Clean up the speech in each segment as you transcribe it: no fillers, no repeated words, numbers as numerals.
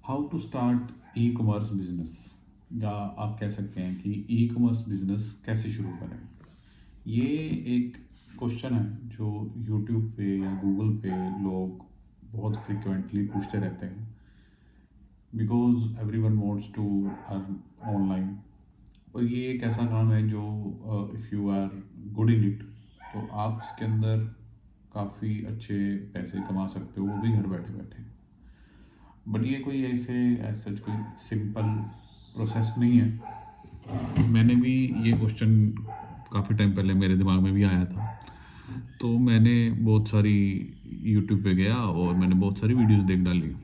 How to start e commerce business, या आप कह सकते हैं कि ई कॉमर्स बिजनेस कैसे शुरू करें। ये एक क्वेश्चन है जो यूट्यूब पे या गूगल पे लोग बहुत फ्रिक्वेंटली पूछते रहते हैं, because everyone wants to earn online. और ये एक ऐसा काम है जो if you are good in it तो आप इसके अंदर काफ़ी अच्छे पैसे कमा सकते हो, वो भी घर बैठे बैठे। बट ये कोई ऐसे सच कोई सिंपल प्रोसेस नहीं है। मैंने भी ये क्वेश्चन काफ़ी टाइम पहले मेरे दिमाग में भी आया था, तो मैंने बहुत सारी यूट्यूब पे गया और मैंने बहुत सारी वीडियोस देख डाली।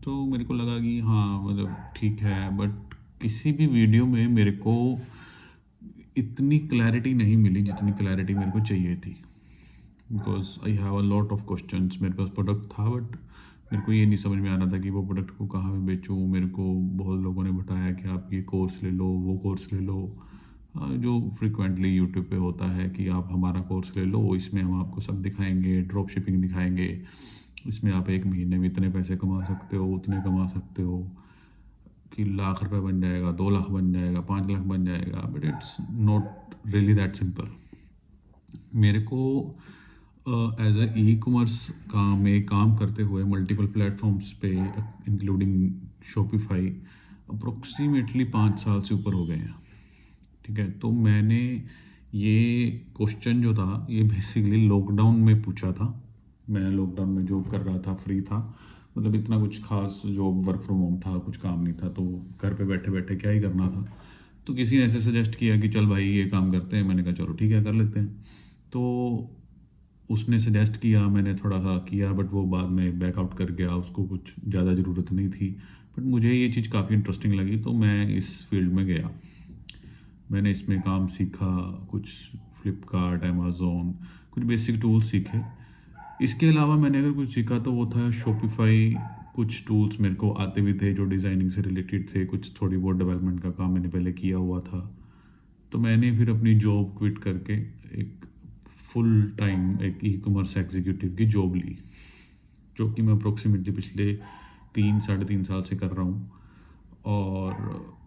तो मेरे को लगा कि हाँ मतलब ठीक है, बट किसी भी वीडियो में मेरे को इतनी क्लैरिटी नहीं मिली जितनी क्लैरिटी मेरे को चाहिए थी। Because I have a lot of questions. मेरे पास प्रोडक्ट था, बट मेरे को ये नहीं समझ में आ रहा था कि वो प्रोडक्ट को कहाँ पे बेचूँ। मेरे को बहुत लोगों ने बताया कि आप ये कोर्स ले लो, वो कोर्स ले लो, जो फ्रिक्वेंटली यूट्यूब पे होता है कि आप हमारा कोर्स ले लो, इसमें हम आपको सब दिखाएंगे, ड्रॉप शिपिंग दिखाएंगे, इसमें आप एक महीने में इतने पैसे कमा सकते हो, उतने कमा सकते हो, कि लाख रुपए बन जाएगा, 2 लाख बन जाएगा, 5 लाख बन जाएगा। But it's not really that simple. मेरे को एज अ ई कॉमर्स में काम करते हुए मल्टीपल प्लेटफॉर्म्स पे इंक्लूडिंग शॉपिफाई अप्रोक्सीमेटली 5 साल से ऊपर हो गए हैं। ठीक है, तो मैंने ये क्वेश्चन जो था ये बेसिकली लॉकडाउन में पूछा था। मैं लॉकडाउन में जॉब कर रहा था, फ्री था, मतलब इतना कुछ खास जॉब वर्क फ्रॉम होम था, कुछ काम नहीं था, तो घर पे बैठे बैठे क्या ही करना था। तो किसी ने ऐसे सजेस्ट किया कि चल भाई ये काम करते हैं। मैंने कहा चलो ठीक है, कर लेते हैं। तो उसने सजेस्ट किया, मैंने थोड़ा सा किया, बट वो बाद में बैकआउट कर गया, उसको कुछ ज़्यादा ज़रूरत नहीं थी। बट मुझे ये चीज़ काफ़ी इंटरेस्टिंग लगी, तो मैं इस फील्ड में गया। मैंने इसमें काम सीखा, कुछ फ्लिपकार्ट, अमेज़ोन, कुछ बेसिक टूल्स सीखे। इसके अलावा मैंने अगर कुछ सीखा तो वो था शॉपिफाई। कुछ टूल्स मेरे को आते भी थे जो डिज़ाइनिंग से रिलेटेड थे, कुछ थोड़ी बहुत डेवलपमेंट का काम मैंने पहले किया हुआ था। तो मैंने फिर अपनी जॉब क्विट करके एक फुल टाइम एक ई कॉमर्स एग्जीक्यूटिव की जॉब ली, जो कि मैं अप्रोक्सीमेटली पिछले 3 साढ़े 3 साल से कर रहा हूँ। और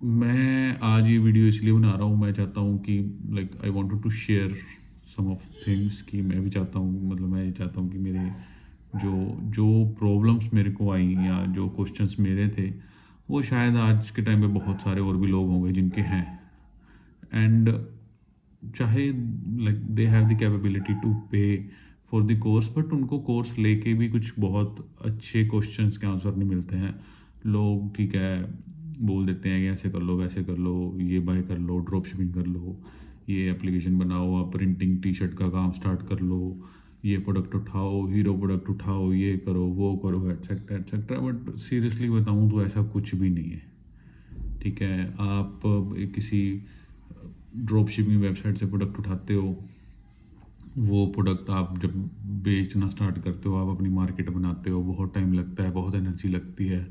मैं आज ये वीडियो इसलिए बना रहा हूँ, मैं चाहता हूँ कि like I wanted to share some of things, कि मैं भी चाहता हूँ, मतलब मैं ये चाहता हूँ कि मेरे जो जो प्रॉब्लम्स मेरे को आई या जो क्वेश्चंस मेरे थे, वो शायद आज के टाइम पे बहुत सारे और भी लोग होंगे जिनके हैं। एंड चाहे like they have the capability to pay for the course, but उनको कोर्स लेके भी कुछ बहुत अच्छे क्वेश्चंस के आंसर नहीं मिलते हैं। लोग ठीक है बोल देते हैं कि ऐसे कर लो, वैसे कर लो, ये बाय कर लो, ड्रॉप शिपिंग कर लो, ये एप्लीकेशन बनाओ, आप प्रिंटिंग टी शर्ट का काम स्टार्ट कर लो, ये प्रोडक्ट उठाओ, हीरो प्रोडक्ट उठाओ, ये करो, वो करो, एटसेट्रा एटसेट्रा। बट सीरियसली बताऊँ तो ऐसा कुछ भी नहीं है। ठीक है, आप किसी ड्रॉप शिपिंग वेबसाइट से प्रोडक्ट उठाते हो, वो प्रोडक्ट आप जब बेचना स्टार्ट करते हो, आप अपनी मार्केट बनाते हो, बहुत टाइम लगता है, बहुत एनर्जी लगती है,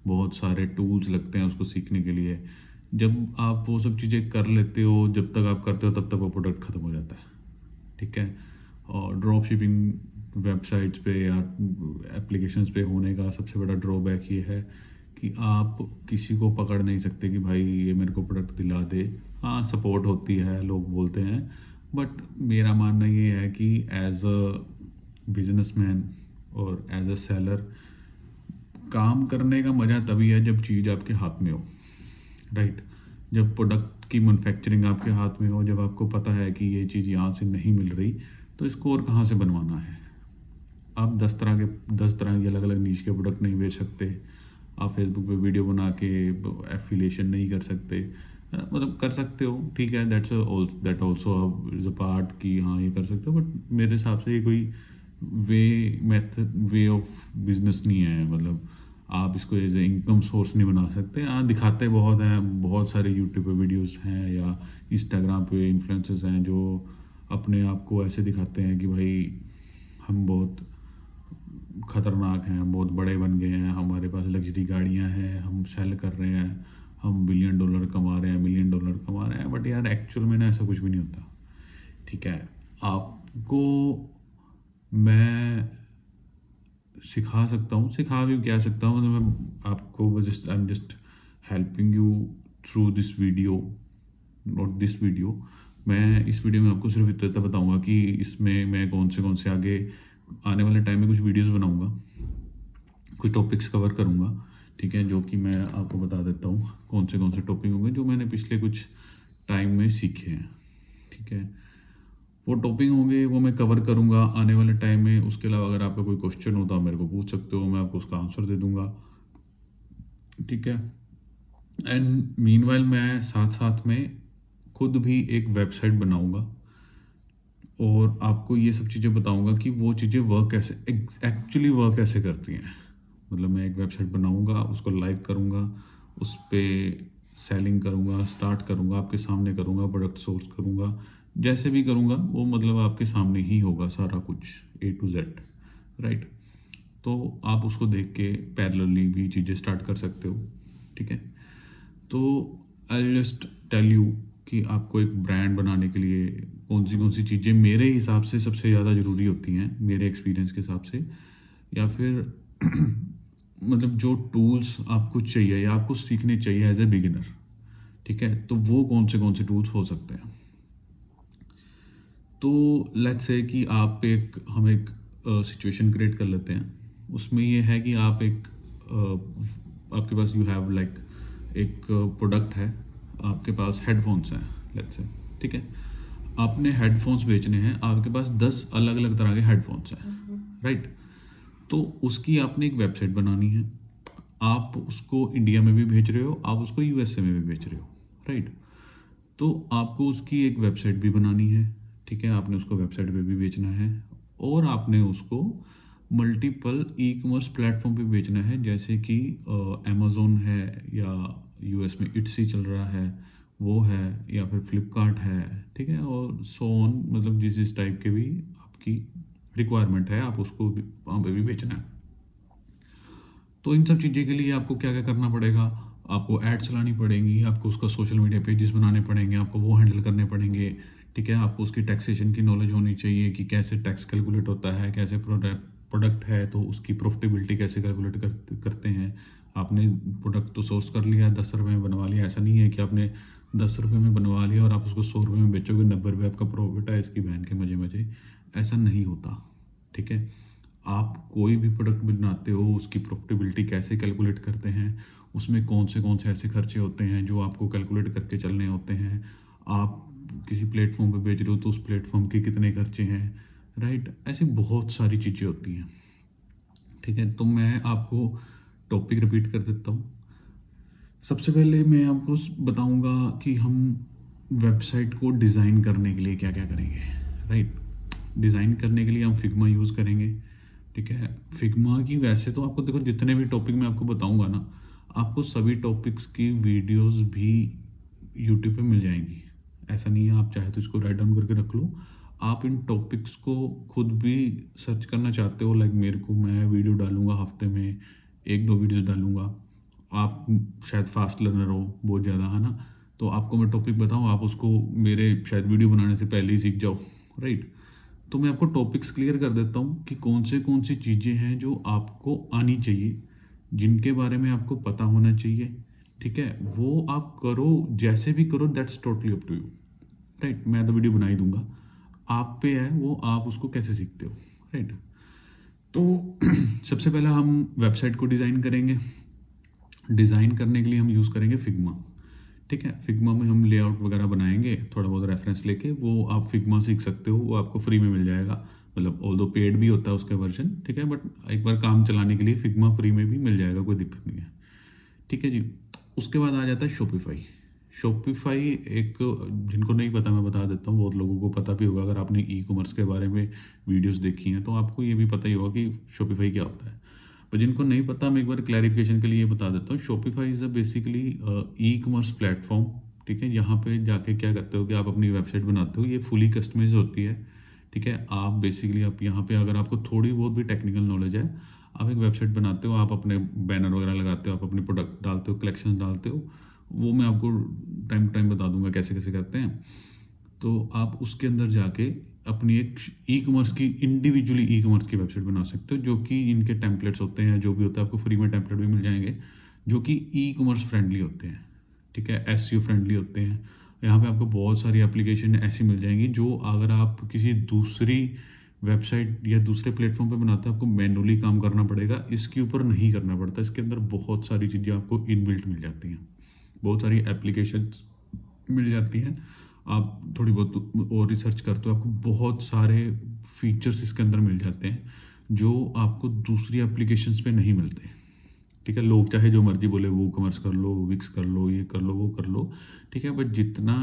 बहुत सारे टूल्स लगते हैं उसको सीखने के लिए। जब आप वो सब चीज़ें कर लेते हो, जब तक आप करते हो तब तक वो प्रोडक्ट ख़त्म हो जाता है। ठीक है, और ड्रॉप शिपिंग वेबसाइट्स पे या एप्लीकेशंस पे होने का सबसे बड़ा ड्रॉबैक ये है कि आप किसी को पकड़ नहीं सकते कि भाई ये मेरे को प्रोडक्ट दिला दे। हाँ, सपोर्ट होती है, लोग बोलते हैं, बट मेरा मानना ये है कि एज अ बिजनेसमैन और एज अ सेलर काम करने का मज़ा तभी है जब चीज़ आपके हाथ में हो। राइट, जब प्रोडक्ट की मैन्युफैक्चरिंग आपके हाथ में हो, जब आपको पता है कि ये चीज़ यहाँ से नहीं मिल रही, तो इसको और कहाँ से बनवाना है। आप 10 तरह की अलग अलग नीश के प्रोडक्ट नहीं बेच सकते। आप फेसबुक पे वीडियो बना के एफिलिएशन नहीं कर सकते, है ना? मतलब कर सकते हो, ठीक है, that also is a part कि हाँ ये कर सकते हो, बट मेरे हिसाब से ये कोई वे ऑफ बिजनेस नहीं है। मतलब आप इसको एज ए इनकम सोर्स नहीं बना सकते। हाँ, दिखाते बहुत हैं, बहुत सारे यूट्यूब पे वीडियोस हैं या इंस्टाग्राम पे इन्फ्लुएंसर्स हैं जो अपने आप को ऐसे दिखाते हैं कि भाई हम बहुत खतरनाक हैं, बहुत बड़े बन गए हैं, हमारे पास लग्जरी गाड़ियां हैं, हम सेल कर रहे हैं, हम बिलियन डॉलर कमा रहे हैं, मिलियन डॉलर कमा रहे हैं। बट यार एक्चुअल में ना ऐसा कुछ भी नहीं होता। ठीक है, आपको मैं सिखा सकता हूँ, सिखा भी क्या सकता हूँ, मतलब मैं आपको just I am just helping you through this video, not this video. मैं इस वीडियो में आपको सिर्फ इतना बताऊंगा कि इसमें मैं कौन से आगे आने वाले टाइम में कुछ वीडियोस बनाऊंगा, कुछ टॉपिक्स कवर करूंगा, ठीक है, जो कि मैं आपको बता देता हूँ कौन से टॉपिक होंगे जो मैंने पिछले कुछ टाइम में सीखे हैं, ठीक है। वो टॉपिक होंगे वो मैं कवर करूंगा आने वाले टाइम में। उसके अलावा अगर आपका कोई क्वेश्चन हो तो आप मेरे को पूछ सकते हो, मैं आपको उसका आंसर दे दूंगा, ठीक है। एंड मीनवाइल मैं साथ साथ में खुद भी एक वेबसाइट बनाऊंगा और आपको ये सब चीज़ें बताऊंगा कि वो चीज़ें वर्क कैसे एक्चुअली वर्क कैसे करती हैं। मतलब मैं एक वेबसाइट बनाऊंगा, उसको लाइव करूंगा, उस पर सेलिंग करूंगा, स्टार्ट करूंगा, आपके सामने करूंगा, प्रोडक्ट सोर्स करूंगा, जैसे भी करूंगा वो मतलब आपके सामने ही होगा सारा कुछ A to Z, राइट। तो आप उसको देख के पैरेलली भी चीज़ें स्टार्ट कर सकते हो, ठीक है। तो आई जस्ट टेल यू कि आपको एक ब्रांड बनाने के लिए कौन सी चीज़ें मेरे हिसाब से सबसे ज़्यादा ज़रूरी होती हैं, मेरे एक्सपीरियंस के हिसाब से, या फिर मतलब जो टूल्स आपको चाहिए या आपको सीखने चाहिए एज ए बिगिनर, ठीक है, तो वो कौन से टूल्स हो सकते हैं। तो लेट्स से कि आप एक हम एक सिचुएशन क्रिएट कर लेते हैं। उसमें ये है कि आप एक आपके पास यू हैव लाइक एक प्रोडक्ट है, आपके पास हेडफोन्स हैं लेट्स से, ठीक है। आपने हेडफोन्स बेचने हैं, आपके पास 10 अलग अलग तरह के हेडफोन्स हैं, राइट। तो उसकी आपने एक वेबसाइट बनानी है, आप उसको इंडिया में भी भेज रहे हो, आप उसको USA में भी बेच रहे हो, राइट। तो आपको उसकी एक वेबसाइट भी बनानी है, ठीक है, आपने उसको वेबसाइट पे भी बेचना है और आपने उसको मल्टीपल ई-कॉमर्स प्लेटफॉर्म पे बेचना है, जैसे कि अमेज़ोन है या US में इट्सी चल रहा है वो है, या फिर फ्लिपकार्ट है, ठीक है, और सो ऑन, मतलब जिस टाइप के भी आपकी रिक्वायरमेंट है आप उसको वहाँ पे भी बेचना है। तो इन सब चीज़ें के लिए आपको क्या क्या करना पड़ेगा, आपको ऐड चलानी पड़ेंगी, आपको उसका सोशल मीडिया पेजेस बनाने पड़ेंगे, आपको वो हैंडल करने पड़ेंगे, ठीक है। आपको उसकी टैक्सेशन की नॉलेज होनी चाहिए कि कैसे टैक्स कैलकुलेट होता है, कैसे प्रोडक्ट है तो उसकी प्रॉफिटेबिलिटी कैसे कैलकुलेट करते हैं। आपने प्रोडक्ट तो सोर्स कर लिया, 10 रुपये में बनवा लिया, ऐसा नहीं है कि आपने 10 रुपये में बनवा लिया और आप उसको 100 रुपये में बेचोगे, 90 रुपये आपका प्रॉफिट है, इसकी बहन के मजे मजे, ऐसा नहीं होता, ठीक है। आप कोई भी प्रोडक्ट बनाते हो उसकी प्रॉफिटेबिलिटी कैसे कैलकुलेट करते हैं, उसमें कौन से ऐसे खर्चे होते हैं जो आपको कैलकुलेट करके चलने होते हैं। आप किसी प्लेटफॉर्म पे बेच रहे हो तो उस प्लेटफॉर्म के कितने खर्चे हैं, राइट। ऐसी बहुत सारी चीज़ें होती हैं, ठीक है। तो मैं आपको टॉपिक रिपीट कर देता हूँ। सबसे पहले मैं आपको बताऊंगा कि हम वेबसाइट को डिज़ाइन करने के लिए क्या क्या करेंगे, राइट। डिज़ाइन करने के लिए हम फिग्मा यूज़ करेंगे, ठीक है। फिग्मा की वैसे तो आपको देखो जितने भी टॉपिक मैं आपको बताऊंगा ना, आपको सभी टॉपिक्स की वीडियोस भी यूट्यूब पे मिल जाएंगी। ऐसा नहीं है, आप चाहे तो इसको राइट डाउन करके रख लो। आप इन टॉपिक्स को खुद भी सर्च करना चाहते हो, लाइक मेरे को, मैं वीडियो डालूंगा हफ्ते में 1-2 वीडियोस डालूंगा। आप शायद फास्ट लर्नर हो बहुत ज़्यादा, है ना, तो आपको मैं टॉपिक बताऊँ, आप उसको मेरे शायद वीडियो बनाने से पहले ही सीख जाओ, राइट। तो मैं आपको टॉपिक्स क्लियर कर देता हूँ कि कौन सी चीज़ें हैं जो आपको आनी चाहिए, जिनके बारे में आपको पता होना चाहिए, ठीक है। वो आप करो, जैसे भी करो, that's totally up to you, right. मैं तो वीडियो बना ही दूंगा, आप पे है वो, आप उसको कैसे सीखते हो, राइट। तो सबसे पहले हम वेबसाइट को डिज़ाइन करेंगे। डिज़ाइन करने के लिए हम यूज़ करेंगे फिग्मा, ठीक है। फिग्मा में हम लेआउट वगैरह बनाएंगे, थोड़ा बहुत रेफरेंस लेके, वो आप फिग्मा सीख सकते हो, वो आपको फ्री में मिल जाएगा। मतलब ऑल दो पेड भी होता है उसका वर्जन, ठीक है, बट एक बार काम चलाने के लिए फिग्मा फ्री में भी मिल जाएगा, कोई दिक्कत नहीं है, ठीक है जी। उसके बाद आ जाता है शॉपिफाई। शॉपिफाई एक, जिनको नहीं पता मैं बता देता हूँ, बहुत लोगों को पता भी होगा, अगर आपने ई-कॉमर्स के बारे में वीडियोस देखी हैं तो आपको ये भी पता ही होगा कि शॉपिफाई क्या होता है। पर जिनको नहीं पता, मैं एक बार क्लैरिफिकेशन के लिए ये बता देता हूँ। Shopify is a basically e-commerce platform, ठीक है। यहाँ पे जाके क्या करते हो कि आप अपनी वेबसाइट बनाते हो, ये फुली कस्टमाइज होती है, ठीक है। आप बेसिकली आप यहाँ पे अगर आपको थोड़ी बहुत भी टेक्निकल नॉलेज है, आप एक वेबसाइट बनाते हो, आप अपने बैनर वगैरह लगाते हो, आप अपने प्रोडक्ट डालते हो, कलेक्शन डालते हो, वो मैं आपको टाइम टू टाइम बता दूंगा कैसे कैसे करते हैं। तो आप उसके अंदर जाके अपनी एक ई कॉमर्स की इंडिविजुअली ई कॉमर्स की वेबसाइट बना सकते हो, जो कि इनके टेम्पलेट्स होते हैं, जो भी होता है आपको फ्री में टेम्पलेट भी मिल जाएंगे, जो कि ई कॉमर्स फ्रेंडली होते हैं, ठीक है, एसईओ फ्रेंडली होते हैं। यहाँ पे आपको बहुत सारी एप्लीकेशन ऐसी मिल जाएंगी जो अगर आप किसी दूसरी वेबसाइट या दूसरे प्लेटफॉर्म पे बनाते हैं आपको मैनुअली काम करना पड़ेगा, इसके ऊपर नहीं करना पड़ता। इसके अंदर बहुत सारी चीज़ें आपको इनबिल्ट मिल जाती हैं, बहुत सारी एप्लीकेशंस मिल जाती हैं। आप थोड़ी बहुत और रिसर्च करते हो, आपको बहुत सारे फीचर्स इसके अंदर मिल जाते हैं जो आपको दूसरी एप्लीकेशंस पे नहीं मिलते, ठीक है। लोग चाहे जो मर्जी बोले, वो कॉमर्स कर लो, विक्स कर लो, ये कर लो, वो कर लो, ठीक है, बट जितना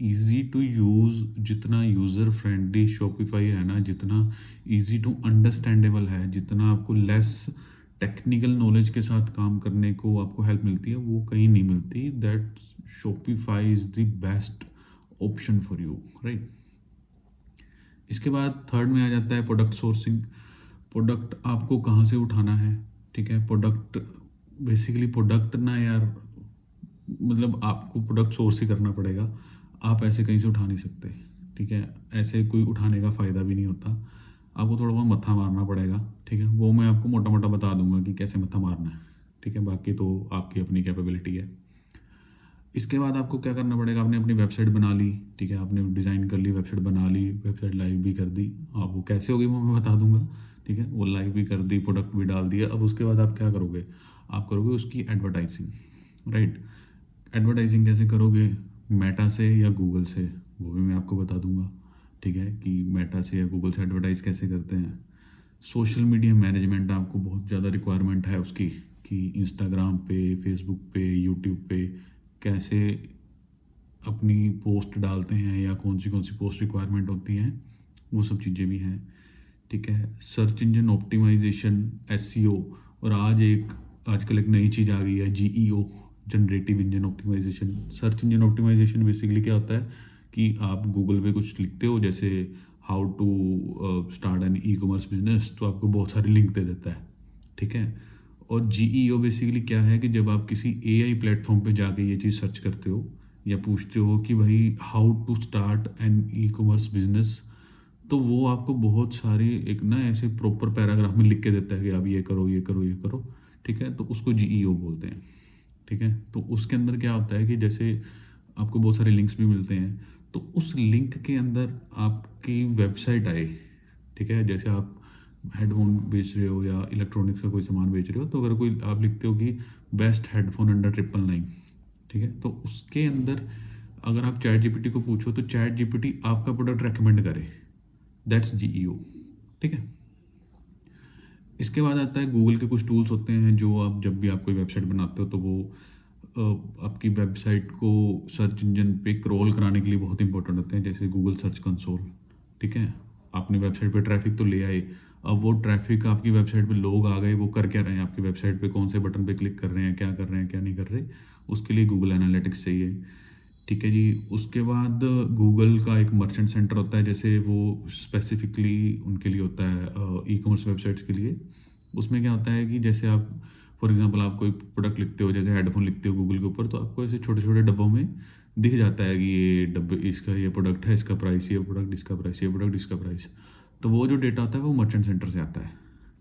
इजी टू यूज़, जितना यूज़र फ्रेंडली शॉपिफाई है ना, जितना इजी टू अंडरस्टैंडेबल है, जितना आपको लेस टेक्निकल नॉलेज के साथ काम करने को आपको हेल्प मिलती है, वो कहीं नहीं मिलती। That Shopify is the best option for you, right. इसके बाद थर्ड में आ जाता है प्रोडक्ट सोर्सिंग। प्रोडक्ट आपको कहाँ से उठाना है, ठीक है। प्रोडक्ट बेसिकली प्रोडक्ट ना यार, मतलब आपको प्रोडक्ट सोर्स ही करना पड़ेगा, आप ऐसे कहीं से उठा नहीं सकते, ठीक है। ऐसे कोई उठाने का फ़ायदा भी नहीं होता, आपको थोड़ा बहुत मत्था मारना पड़ेगा, ठीक है। वो मैं आपको मोटा मोटा बता दूंगा कि कैसे मत्था मारना है, ठीक है, बाकी तो आपकी अपनी कैपेबिलिटी है। इसके बाद आपको क्या करना पड़ेगा, आपने अपनी वेबसाइट बना ली, ठीक है, आपने डिज़ाइन कर ली, वेबसाइट बना ली, वेबसाइट लाइव भी कर दी। आप वो कैसे होगी वो मैं बता दूंगा, ठीक है। वो लाइव भी कर दी, प्रोडक्ट भी डाल दिया। अब उसके बाद आप क्या करोगे, आप करोगे उसकी एडवर्टाइजिंग, राइट। एडवर्टाइजिंग कैसे करोगे, मेटा से या गूगल से, वो भी मैं आपको बता दूंगा, ठीक है, कि मेटा से या गूगल से एडवर्टाइज़ कैसे करते हैं। सोशल मीडिया मैनेजमेंट आपको बहुत ज़्यादा रिक्वायरमेंट है उसकी, कि इंस्टाग्राम पे, फेसबुक पे, यूट्यूब पे कैसे अपनी पोस्ट डालते हैं, या कौन सी पोस्ट रिक्वायरमेंट होती हैं, वो सब चीज़ें भी हैं, ठीक है। सर्च इंजन ऑप्टिमाइजेशन, एसईओ, और आजकल एक नई चीज़ आ गई है, GEO, generative engine optimisation. Search engine optimisation basically क्या होता है कि आप गूगल पे कुछ लिखते हो, जैसे how to start an e commerce business, तो आपको बहुत सारे लिंक दे देता है, ठीक है। और जीईओ बेसिकली क्या है कि जब आप किसी एआई प्लेटफॉर्म पे जाके ये चीज़ सर्च करते हो या पूछते हो कि भाई how to start an e commerce business, तो वो आपको बहुत सारे एक ना ऐसे प्रॉपर पैराग्राफ में लिख के देता है कि आप ये करो, ये करो, ये करो, ठीक है। तो उसको जीईओ बोलते हैं, ठीक है। तो उसके अंदर क्या होता है कि जैसे आपको बहुत सारे लिंक्स भी मिलते हैं, तो उस लिंक के अंदर आपकी वेबसाइट आए, ठीक है। जैसे आप हेडफोन बेच रहे हो या इलेक्ट्रॉनिक्स का कोई सामान बेच रहे हो, तो अगर कोई आप लिखते हो कि बेस्ट हेडफोन अंडर 999, ठीक है, तो उसके अंदर अगर आप चैट जीपीटी को पूछो तो चैट जीपीटी आपका प्रोडक्ट रेकमेंड करे, दैट्स जीईओ, ठीक है। इसके बाद आता है गूगल के कुछ टूल्स होते हैं, जो आप जब भी आप कोई वेबसाइट बनाते हो तो वो आपकी वेबसाइट को सर्च इंजन पे क्रॉल कराने के लिए बहुत इंपॉर्टेंट होते हैं, जैसे गूगल सर्च कंसोल, ठीक है। आपने वेबसाइट पे ट्रैफिक तो ले आए, अब वो ट्रैफिक आपकी वेबसाइट पे लोग आ गए, वो कर क्या रहे हैं आपकी वेबसाइट पे, कौन से बटन पे क्लिक कर रहे हैं, क्या कर रहे हैं, क्या नहीं कर रहे, उसके लिए गूगल एनालिटिक्स चाहिए, ठीक है जी। उसके बाद गूगल का एक मर्चेंट सेंटर होता है, जैसे वो स्पेसिफिकली उनके लिए होता है ई कॉमर्स वेबसाइट्स के लिए। उसमें क्या होता है कि जैसे आप फॉर एग्जांपल आप कोई प्रोडक्ट लिखते हो, जैसे हेडफोन लिखते हो गूगल के ऊपर, तो आपको ऐसे छोटे छोटे डब्बों में दिख जाता है कि ये डब्बे इसका ये प्रोडक्ट है, इसका प्राइस, ये प्रोडक्ट इसका प्राइस, ये प्रोडक्ट इसका प्राइस। तो वो जो डेटा आता है वो मर्चेंट सेंटर से आता है,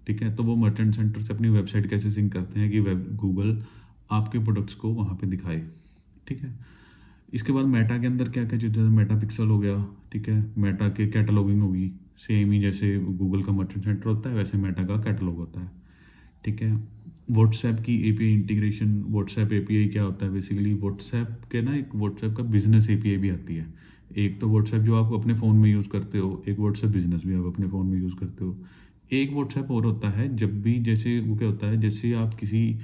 ठीक है। तो वो मर्चेंट सेंटर से अपनी वेबसाइट कैसे सिंक करते हैं कि वेब गूगल आपके प्रोडक्ट्स को वहाँ पे दिखाए, ठीक है। इसके बाद मेटा के अंदर क्या क्या चीज़ें, मेटा पिक्सल हो गया, ठीक है। मेटा के कैटलॉगिंग होगी, सेम ही जैसे गूगल का मर्चेंट सेंटर होता है वैसे मेटा का कैटलॉग होता है, ठीक है। व्हाट्सएप की एपीआई इंटीग्रेशन, व्हाट्सएप एपीआई क्या होता है बेसिकली, व्हाट्सएप के ना एक व्हाट्सएप का बिजनेस एपीआई भी आती है। एक तो व्हाट्सएप जो आप अपने फ़ोन में यूज़ करते हो, एक व्हाट्सएप बिजनेस भी आप अपने फ़ोन में यूज़ करते हो। एक व्हाट्सएप और होता है, जब भी जैसे वो क्या होता है, जैसे आप किसी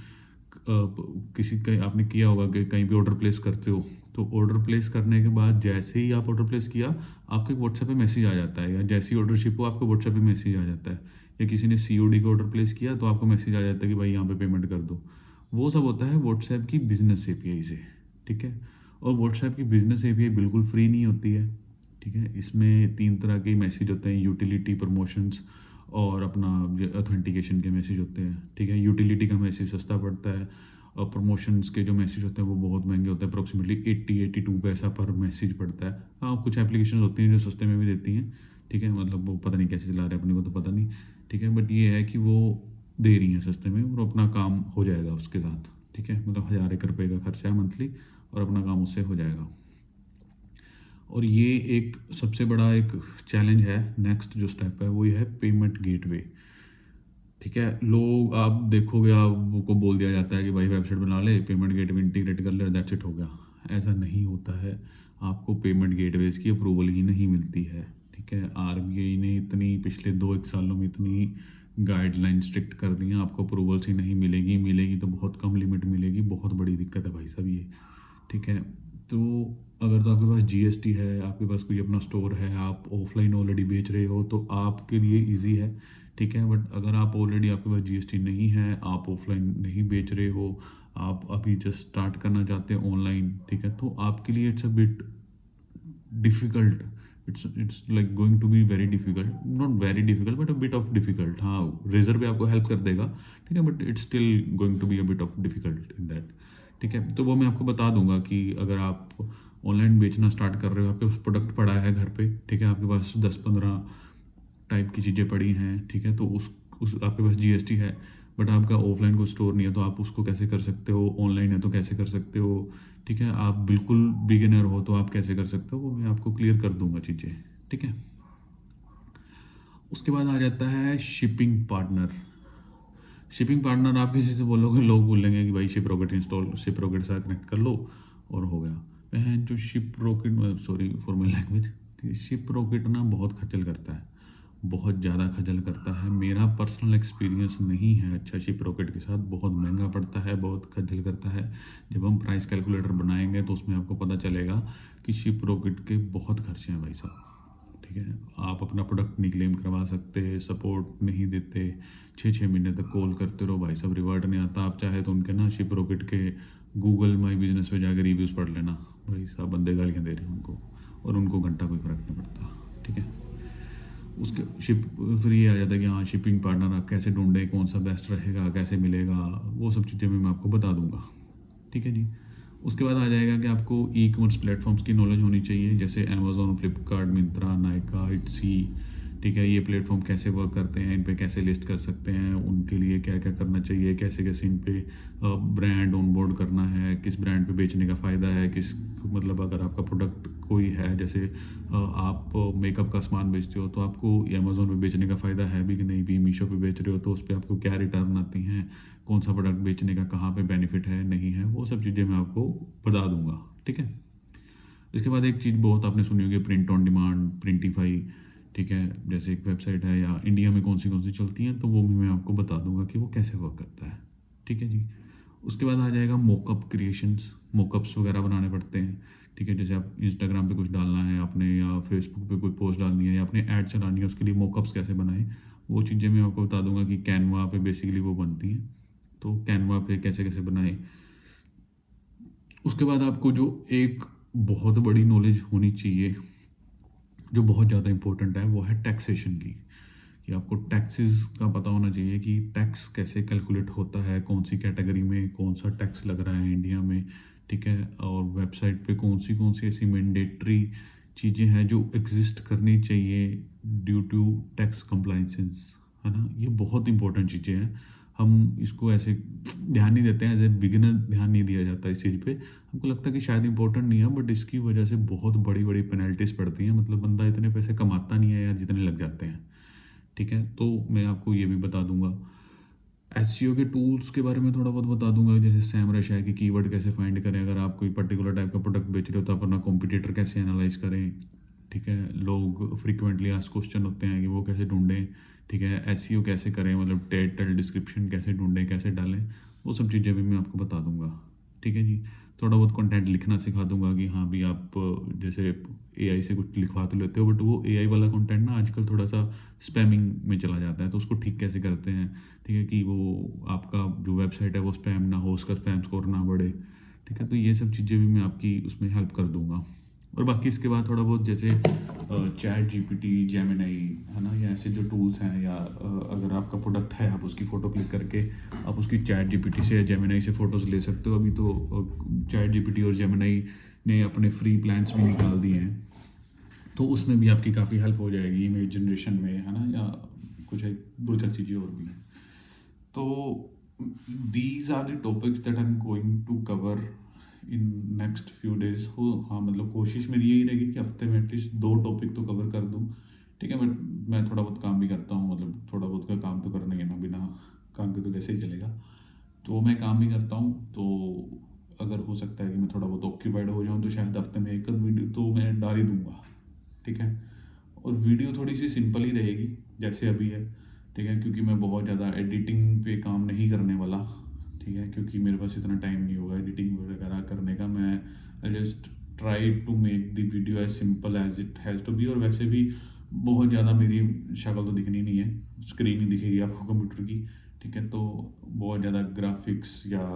कहीं आपने किया होगा कि कहीं भी ऑर्डर प्लेस करते हो, तो ऑर्डर प्लेस करने के बाद जैसे ही आप ऑर्डर प्लेस किया, आपके व्हाट्सएप पे मैसेज आ जाता है, या जैसी ऑर्डर शिप हो आपके व्हाट्सएप पे मैसेज आ जाता है, या किसी ने सीओडी का ऑर्डर प्लेस किया तो आपको मैसेज आ जाता है कि भाई यहाँ पे पेमेंट कर दो। वो सब होता है व्हाट्सएप की बिजनेस एपीआई से, ठीक है। और व्हाट्सएप की बिजनेस एपीआई बिल्कुल फ्री नहीं होती है, ठीक है। इसमें 3 तरह के मैसेज होते हैं, यूटिलिटी, प्रमोशंस और अपना ऑथेंटिकेशन के मैसेज होते हैं, ठीक है। यूटिलिटी का मैसेज सस्ता पड़ता है, प्रमोशंस के जो मैसेज होते हैं वो बहुत महंगे होते हैं, अप्रोक्सीमेटली 80-82 पैसा पर मैसेज पड़ता है। हाँ, कुछ एप्लीकेशन होती हैं जो सस्ते में भी देती हैं, ठीक है, मतलब वो पता नहीं कैसे चला रहे हैं, अपने को तो पता नहीं, ठीक है, बट ये है कि वो दे रही हैं सस्ते में और अपना काम हो जाएगा उसके साथ, ठीक है, मतलब 1000 एक रुपये का खर्चा है मंथली और अपना काम उससे हो जाएगा। और ये एक सबसे बड़ा एक चैलेंज है, नेक्स्ट जो स्टेप है वो ये है पेमेंट गेटवे, ठीक है। लोग आप देखोगे, आपको बोल दिया जाता है कि भाई वेबसाइट बना ले, पेमेंट गेटवे इंटीग्रेट कर ले, दैट्स इट, हो गया। ऐसा नहीं होता है, आपको पेमेंट गेटवेज की अप्रूवल ही नहीं मिलती है, ठीक है। आरबीआई ने इतनी पिछले 2-1 सालों में इतनी गाइडलाइन स्ट्रिक्ट कर दी हैं, आपको अप्रूवल्स ही नहीं मिलेगी, मिलेगी तो बहुत कम लिमिट मिलेगी, बहुत बड़ी दिक्कत है भाई साहब ये, ठीक है। तो अगर तो आपके पास जीएसटी है, आपके पास कोई अपना स्टोर है, आप ऑफलाइन ऑलरेडी बेच रहे हो तो आपके लिए इजी है, ठीक है। बट अगर आप ऑलरेडी, आपके पास जीएसटी नहीं है, आप ऑफलाइन नहीं बेच रहे हो, आप अभी जस्ट स्टार्ट करना चाहते हैं ऑनलाइन, ठीक है, तो आपके लिए it's a bit difficult, it's like going to be very difficult, not very difficult but a bit of difficult. हाँ, रेजर पे आपको हेल्प कर देगा, ठीक है, but it's still going to be a bit of difficult in that, ठीक है। तो वो मैं आपको बता दूंगा कि अगर आप ऑनलाइन बेचना स्टार्ट कर रहे हो, आपके पास प्रोडक्ट पड़ा है घर पे, ठीक है, आपके पास 10-15 टाइप की चीज़ें पड़ी हैं, ठीक है, तो उस आपके पास जीएसटी है, बट आपका ऑफलाइन कोई स्टोर नहीं है, तो आप उसको कैसे कर सकते हो, ऑनलाइन है तो कैसे कर सकते हो, ठीक है। आप बिल्कुल बिगिनर हो तो आप कैसे कर सकते हो, वो मैं आपको क्लियर कर दूंगा चीज़ें, ठीक है। उसके बाद आ जाता है शिपिंग पार्टनर। शिपिंग पार्टनर आप किसी से बोलोगे, लोग बोलेंगे कि भाई ship rocket install, ship rocket से कनेक्ट कर लो और हो गया। बहन जो ship rocket, sorry for my language, ship rocket ना बहुत खजल करता है, बहुत ज़्यादा खजल करता है। मेरा पर्सनल एक्सपीरियंस नहीं है अच्छा शिप रॉकेट के साथ, बहुत महंगा पड़ता है, बहुत खजल करता है। जब हम प्राइस कैलकुलेटर बनाएंगे तो उसमें आपको पता चलेगा कि शिप रॉकेट के बहुत खर्चे हैं भाई साहब, ठीक है। आप अपना प्रोडक्ट नहीं क्लेम करवा सकते, सपोर्ट नहीं देते, 6-6 महीने तक कॉल करते रहो भाई साहब, रिवर्ट नहीं आता। आप चाहे तो उनके ना शिप रॉकेट के गूगल माई बिजनेस पे जाकर रिव्यूज़ पढ़ लेना, भाई साहब बंदे गालियाँ दे रहे हैं उनको, और उनको घंटा कोई फ़र्क नहीं पड़ता, ठीक है। उसके शिप फिर ये आ जाता है कि हाँ, शिपिंग पार्टनर आप कैसे ढूंढें, कौन सा बेस्ट रहेगा, कैसे मिलेगा, वो सब चीज़ें मैं आपको बता दूंगा, ठीक है जी। उसके बाद आ जाएगा कि आपको ई कॉमर्स प्लेटफॉर्म्स की नॉलेज होनी चाहिए, जैसे अमेज़ोन, फ्लिपकार्ट, मिंत्रा, नायका, इट्सी, ठीक है। ये प्लेटफॉर्म कैसे वर्क करते हैं, इन पे कैसे लिस्ट कर सकते हैं, उनके लिए क्या क्या करना चाहिए, कैसे कैसे इन पे ब्रांड ऑन बोर्ड करना है, किस ब्रांड पे बेचने का फ़ायदा है, किस मतलब अगर आपका प्रोडक्ट कोई है, जैसे आप मेकअप का सामान बेचते हो तो आपको अमेज़ोन पे बेचने का फ़ायदा है भी कि नहीं भी, मीशो पे बेच रहे हो तो उस पर आपको क्या रिटर्न आती हैं, कौन सा प्रोडक्ट बेचने का कहाँ पे बेनिफिट है नहीं है, वो सब चीज़ें मैं आपको बता दूंगा, ठीक है। इसके बाद एक चीज़ बहुत आपने सुनी होगी, प्रिंट ऑन डिमांड, प्रिंटिफाई, ठीक है, जैसे एक वेबसाइट है, या इंडिया में कौन सी चलती हैं, तो वो भी मैं आपको बता दूंगा कि वो कैसे वर्क करता है, ठीक है जी। उसके बाद आ जाएगा मोकअप क्रिएशंस, मोकअप्स वगैरह बनाने पड़ते हैं, ठीक है। जैसे आप इंस्टाग्राम पे कुछ डालना है आपने, या फेसबुक पे कोई पोस्ट डालनी है, या अपने ऐड चलानी है, उसके लिए मोकअप्स कैसे बनाएं, वो चीज़ें मैं आपको बता दूंगा कि कैनवा पे बेसिकली वो बनती हैं, तो कैनवा पे कैसे कैसे बनाएं। उसके बाद आपको जो एक बहुत बड़ी नॉलेज होनी चाहिए, जो बहुत ज़्यादा इंपॉर्टेंट है, वो है टैक्सेशन की, कि आपको टैक्सेस का पता होना चाहिए कि टैक्स कैसे कैलकुलेट होता है, कौन सी कैटेगरी में कौन सा टैक्स लग रहा है इंडिया में, ठीक है। और वेबसाइट पे कौन सी ऐसी मैंडेटरी चीज़ें हैं जो एग्जिस्ट करनी चाहिए ड्यू टू टैक्स कंप्लाइंसेस, है ना। ये बहुत इंपॉर्टेंट चीज़ें हैं, हम इसको ऐसे ध्यान नहीं देते हैं, एज ए बिगिनर ध्यान नहीं दिया जाता इस चीज़ पे, हमको लगता है कि शायद इंपॉर्टेंट नहीं है, बट इसकी वजह से बहुत बड़ी बड़ी पेनल्टीज पड़ती हैं, मतलब बंदा इतने पैसे कमाता नहीं है यार जितने लग जाते हैं, ठीक है। तो मैं आपको ये भी बता दूंगा, एसईओ के टूल्स के बारे में थोड़ा बहुत बता दूंगा, जैसे सैमरश है कि कीवर्ड कैसे फाइंड करें, अगर आप कोई पर्टिकुलर टाइप का प्रोडक्ट बेच रहे हो तो आप अपना कॉम्पिटिटर कैसे एनालाइज करें, ठीक है। लोग फ्रीक्वेंटली आस्क क्वेश्चन होते हैं कि वो कैसे ढूंढें, ठीक है। एसईओ कैसे करें, मतलब टाइटल डिस्क्रिप्शन कैसे ढूंढें, कैसे डालें, वो सब चीज़ें भी मैं आपको बता दूंगा, ठीक है जी। थोड़ा बहुत कंटेंट लिखना सिखा दूंगा कि हाँ भी आप जैसे एआई से कुछ लिखवा तो लेते हो, बट वो एआई वाला कंटेंट ना आजकल थोड़ा सा स्पैमिंग में चला जाता है, तो उसको ठीक कैसे करते हैं, ठीक है, कि वो आपका जो वेबसाइट है वो स्पैम ना हो, उसका स्पैम स्कोर ना बढ़े, ठीक है। तो ये सब चीज़ें भी मैं आपकी उसमें हेल्प कर दूंगा। और बाकी इसके बाद थोड़ा बहुत जैसे चैट जीपीटी, जेमिनाई, है ना, या ऐसे जो टूल्स हैं, या अगर आपका प्रोडक्ट है आप उसकी फ़ोटो क्लिक करके आप उसकी चैट जीपीटी से या जेमिनाई से फ़ोटोज़ ले सकते हो। अभी तो चैट जीपीटी और जेमिनाई ने अपने फ्री प्लान्स भी निकाल दिए हैं, तो उसमें भी आपकी काफ़ी हेल्प हो जाएगी इमेज जनरेशन में, है ना, या कुछ एक दो चार चीज़ें और भी हैं। तो these are the topics that I am going to cover in next few days. हो हाँ, मतलब कोशिश मेरी यही रहेगी कि हफ्ते में एटलीस्ट 2 टॉपिक तो कवर कर दूँ, ठीक है। बट मैं थोड़ा बहुत काम भी करता हूँ, मतलब थोड़ा बहुत का काम तो करना ही है ना, बिना काम के तो कैसे ही चलेगा। तो मैं काम भी करता हूँ, तो अगर हो सकता है कि मैं थोड़ा बहुत ऑक्यूपाइड हो जाऊँ तो शायद हफ्ते में एक आध वीडियो तो मैं डाल ही दूँगा, ठीक है। और वीडियो थोड़ी सी सिंपल ही रहेगी जैसे अभी है, ठीक है, क्योंकि मैं बहुत ज़्यादा एडिटिंग पे काम नहीं करने वाला, ठीक है, क्योंकि मेरे पास इतना टाइम नहीं होगा एडिटिंग वगैरह करने का। मैं just try to make the video as simple as it has to be. और वैसे भी बहुत ज़्यादा मेरी शक्ल तो दिखनी नहीं है, स्क्रीन ही दिखेगी आपको कंप्यूटर की, ठीक है। तो बहुत ज़्यादा ग्राफिक्स या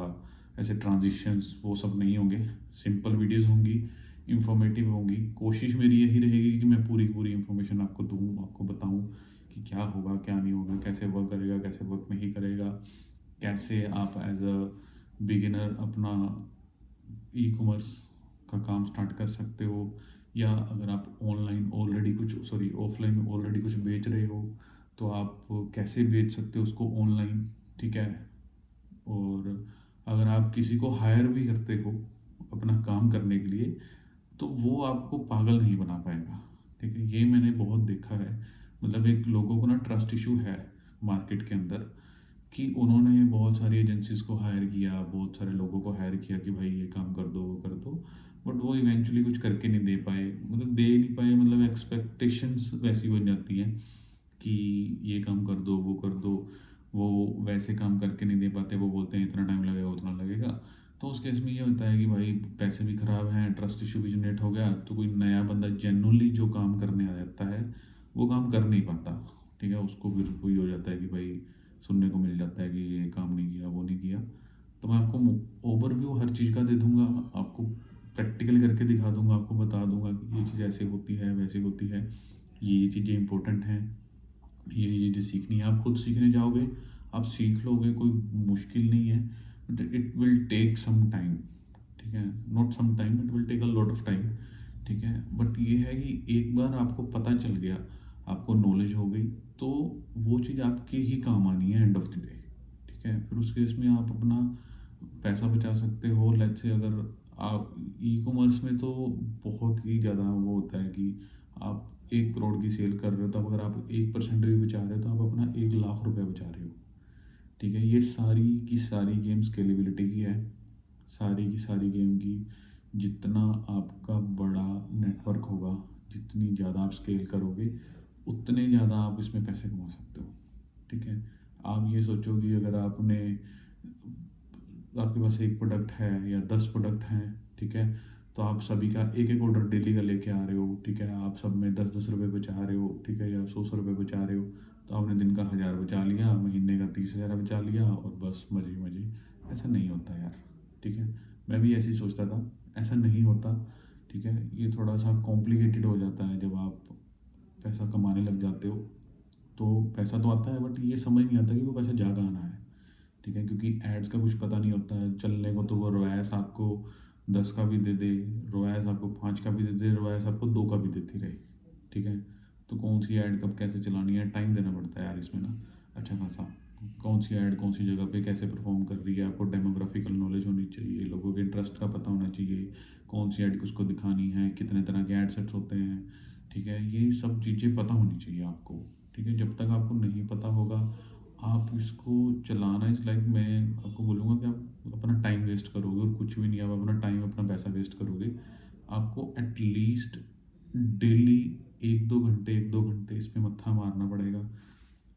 ऐसे ट्रांजिशंस वो सब नहीं होंगे, सिंपल वीडियोस होंगी, इंफॉर्मेटिव होंगी। कोशिश मेरी यही रहेगी कि मैं पूरी पूरी इंफॉर्मेशन आपको दूँ, आपको बताऊँ कि क्या होगा क्या नहीं होगा, कैसे वर्क करेगा कैसे वर्क नहीं करेगा, कैसे आप एज अ बिगिनर अपना ई कॉमर्स का काम स्टार्ट कर सकते हो, या अगर आप ऑनलाइन ऑलरेडी कुछ, सॉरी, ऑफलाइन ऑलरेडी कुछ बेच रहे हो तो आप कैसे बेच सकते हो उसको ऑनलाइन, ठीक है। और अगर आप किसी को हायर भी करते हो अपना काम करने के लिए तो वो आपको पागल नहीं बना पाएगा, ठीक है। ये मैंने बहुत देखा है, मतलब एक लोगों को ना ट्रस्ट इशू है मार्केट के अंदर, कि उन्होंने बहुत सारी एजेंसीज को हायर किया, बहुत सारे लोगों को हायर किया कि भाई ये काम कर दो वो कर दो, बट वो इवेंचुअली कुछ करके नहीं दे पाए, मतलब दे नहीं पाए, मतलब एक्सपेक्टेशंस वैसी बन जाती हैं कि ये काम कर दो वो कर दो, वो वैसे काम करके नहीं दे पाते, वो बोलते हैं इतना टाइम लगेगा उतना लगेगा। तो उस केस में ये होता है कि भाई पैसे भी खराब हैं, ट्रस्ट इशू भी जनरेट हो गया, तो कोई नया बंदा जेन्युइनली जो काम करने आ जाता है वो काम कर नहीं पाता, ठीक है। उसको फिर वही हो जाता है कि भाई सुनने को मिल जाता है कि ये काम नहीं किया वो नहीं किया। तो मैं आपको ओवरव्यू हर चीज़ का दे दूंगा, आपको प्रैक्टिकल करके दिखा दूंगा, आपको बता दूंगा कि ये चीज़ ऐसे होती है वैसे होती है, ये चीज़ें इंपॉर्टेंट हैं, ये चीज़ें सीखनी है। आप खुद सीखने जाओगे, आप सीख लोगे, कोई मुश्किल नहीं है, but it will take some time, ठीक है। Not some time, it will take a lot of time, ठीक है। बट ये है कि एक बार आपको पता चल गया, आपको नॉलेज हो गई, तो वो चीज़ आपके ही काम आनी है एंड ऑफ द डे, ठीक है। फिर उस केस में आप अपना पैसा बचा सकते हो। लेट्स से अगर आप ई कॉमर्स में तो बहुत ही ज़्यादा वो होता है कि आप 1 करोड़ की सेल कर रहे हो, तब अगर आप 1% भी बचा रहे हो तो आप अपना 1 लाख रुपया बचा रहे हो, ठीक है। ये सारी की सारी गेम स्केलेबिलिटी की है, सारी की सारी गेम की जितना आपका बड़ा नेटवर्क होगा, जितनी ज़्यादा आप स्केल करोगे उतने ज़्यादा आप इसमें पैसे कमा सकते हो, ठीक है। आप ये सोचो कि अगर आपने, आपके पास एक प्रोडक्ट है या 10 प्रोडक्ट हैं, ठीक है, तो आप सभी का एक एक ऑर्डर डेली का लेके आ रहे हो, ठीक है, आप सब में 10-10 रुपये बचा रहे हो, ठीक है, या 100-100 रुपये बचा रहे हो, तो आपने दिन का 1000 बचा लिया, महीने का 30,000 बचा लिया, और बस मज़े ही मज़े। ऐसा नहीं होता यार, ठीक है। मैं भी ऐसे ही सोचता था, ऐसा नहीं होता, ठीक है। ये थोड़ा सा कॉम्प्लिकेटेड हो जाता है जब आप पैसा कमाने लग जाते हो, तो पैसा तो आता है बट ये समझ नहीं आता कि वो पैसा जा कहाँ रहा है, ठीक है, क्योंकि एड्स का कुछ पता नहीं होता है। चलने को तो वो रोयास आपको 10 का भी दे दे, रोयास आपको 5 का भी दे दे, रोयास आपको 2 का भी देती रहे, ठीक है। तो कौन सी ऐड कब कैसे चलानी है, टाइम देना पड़ता है यार इसमें ना अच्छा खासा। कौन सी ऐड कौन सी जगह पे कैसे परफॉर्म कर रही है, आपको डेमोग्राफिकल नॉलेज होनी चाहिए, लोगों के इंटरेस्ट का पता होना चाहिए, कौन सी ऐड किसको दिखानी है, कितने तरह के ऐड सेट्स होते हैं, ठीक है। ये सब चीज़ें पता होनी चाहिए आपको, ठीक है। जब तक आपको नहीं पता होगा आप इसको चलाना, इस लाइक मैं आपको बोलूँगा कि आप अपना टाइम वेस्ट करोगे और कुछ भी नहीं, आप अपना टाइम अपना पैसा वेस्ट करोगे। आपको एटलीस्ट डेली 1-2 घंटे इस पे मत्था मारना पड़ेगा,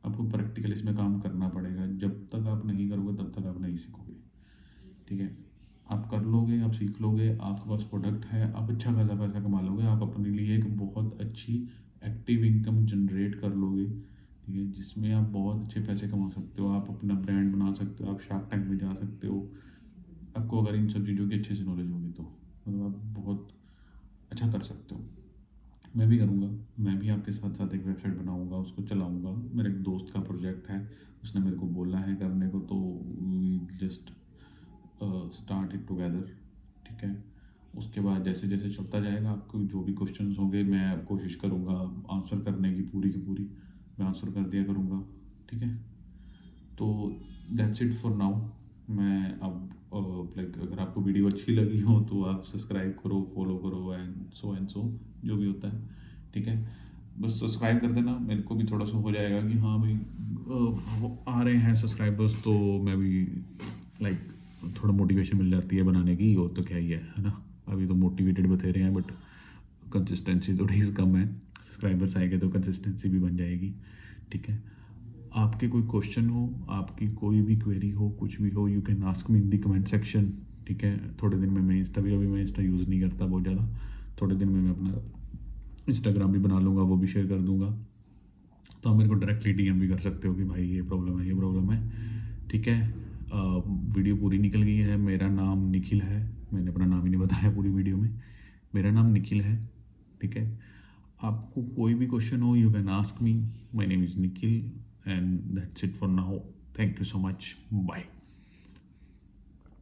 आपको प्रैक्टिकल इसमें काम करना पड़ेगा। जब तक आप नहीं करोगे तब तक आप नहीं सीखोगे, ठीक है। आप कर लोगे, आप सीख लोगे, आपके पास प्रोडक्ट है, आप अच्छा खासा पैसा कमा लोगे, आप अपने लिए एक बहुत अच्छी एक्टिव इनकम जनरेट कर लोगे, ठीक है, जिसमें आप बहुत अच्छे पैसे कमा सकते हो, आप अपना ब्रांड बना सकते हो, आप शार्क टैंक में जा सकते हो। आपको अगर इन सब चीज़ों की अच्छे से नॉलेज होगी तो मतलब आप बहुत अच्छा कर सकते हो। मैं भी करूँगा। मैं भी आपके साथ साथ एक वेबसाइट बनाऊँगा, उसको चलाऊँगा। मेरे एक दोस्त का प्रोजेक्ट है, उसने मेरे को बोला है करने को, तो we just start it together. ठीक है। उसके बाद जैसे जैसे चलता जाएगा, आपको जो भी क्वेश्चंस होंगे मैं कोशिश करूँगा आंसर करने की पूरी मैं आंसर कर दिया करूँगा। ठीक है। तो दैट्स इट फॉर नाउ। मैं अब लाइक अगर आपको वीडियो अच्छी लगी हो तो आप सब्सक्राइब करो, फॉलो करो एंड सो जो भी होता है। ठीक है। बस सब्सक्राइब कर देना, मेरे को भी थोड़ा सा हो जाएगा कि हाँ भाई आ रहे हैं सब्सक्राइबर्स, तो मैं भी लाइक थोड़ा मोटिवेशन मिल जाती है बनाने की। और तो क्या ही है ना। अभी तो मोटिवेटेड बथेरे हैं, बट कंसिस्टेंसी थोड़ी सी कम है। सब्सक्राइबर्स आएंगे तो कंसिस्टेंसी भी बन जाएगी। ठीक है। आपके कोई क्वेश्चन हो, आपकी कोई भी क्वेरी हो, कुछ भी हो, you can ask me in the comment section. ठीक है। थोड़े दिन में मैं इंस्टा भी, अभी मैं इंस्टा यूज़ नहीं करता बहुत ज़्यादा, थोड़े दिन में मैं अपना इंस्टाग्राम भी बना लूँगा, वो भी शेयर कर दूँगा। तो आप मेरे को डायरेक्टली डीएम भी कर सकते हो कि भाई ये प्रॉब्लम है, ये प्रॉब्लम है। ठीक है। वीडियो पूरी निकल गई है। मेरा नाम निखिल है। मैंने अपना नाम ही नहीं बताया पूरी वीडियो में। मेरा नाम निखिल है। ठीक है। आपको कोई भी क्वेश्चन हो, you can ask me. My name is Nikhil and that's it for now. Thank you so much. Bye.